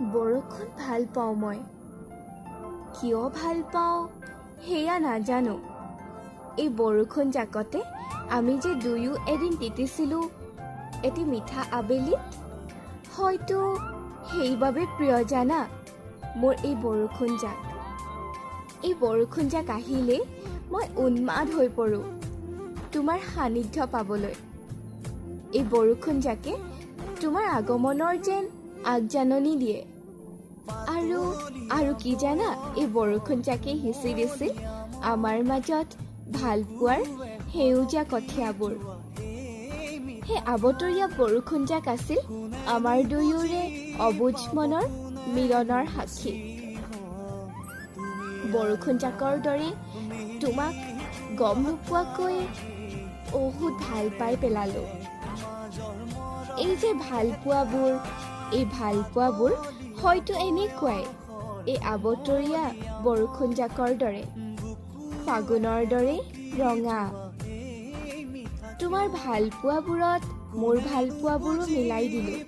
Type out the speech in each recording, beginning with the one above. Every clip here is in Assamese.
বৰষুণ ভাল পাওঁ মই। কিয় ভাল পাওঁ সেয়া নাজানো। এই বৰষুণ জাকতে আমি যে দুয়ো এদিন তিতিছিলোঁ এটি মিঠা আবেলিত, হয়তো সেইবাবে প্ৰিয় জানা মোৰ এই বৰষুণ জাক। এই বৰষুণ জাক আহিলে মই উন্মাদ হৈ পৰোঁ তোমাৰ সান্নিধ্য পাবলৈ। এই বৰষুণ জাকে তোমাৰ আগমনৰ যেন আগজাননী দিয়ে। আৰু কি জানা, এই বৰষুণ জাকে সিঁচি দিছিল আমাৰ মাজত ভালপোৱাৰ সেউজীয়া কঠীয়াবোৰ। সেই আবতৰীয়া বৰষুণ জাক আছিল আমাৰ দুয়োৰে অবুজ মনৰ মিলনৰ সাক্ষী। বৰষুণ জাকৰ দৰে তোমাক গম নোপোৱাকৈ বহুত ভাল পাই পেলালোঁ। এই যে ভালপোৱাবোৰ হয়তো এনেকুৱাই, এই আবতৰীয়া বৰষুণ জাকৰ দৰে, ফাগুনৰ দৰে ৰঙা। তোমাৰ ভালপোৱাবোৰত মোৰ ভালপোৱাবোৰো মিলাই দিলোঁ,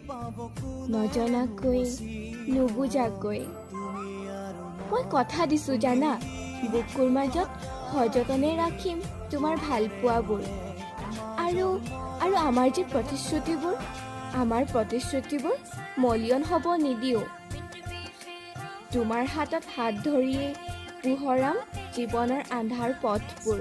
নজনাকৈ নুবুজাকৈ। মই কথা দিছোঁ জানা, বুকুৰ মাজত সযতনে ৰাখিম তোমাৰ ভালপোৱাবোৰ। আৰু আমাৰ যে প্ৰতিশ্ৰুতিবোৰ মলিয়ন হ'ব নিদিওঁ। তোমাৰ হাতত হাত ধৰিয়ে পোহৰাম জীৱনৰ আন্ধাৰ পথবোৰ।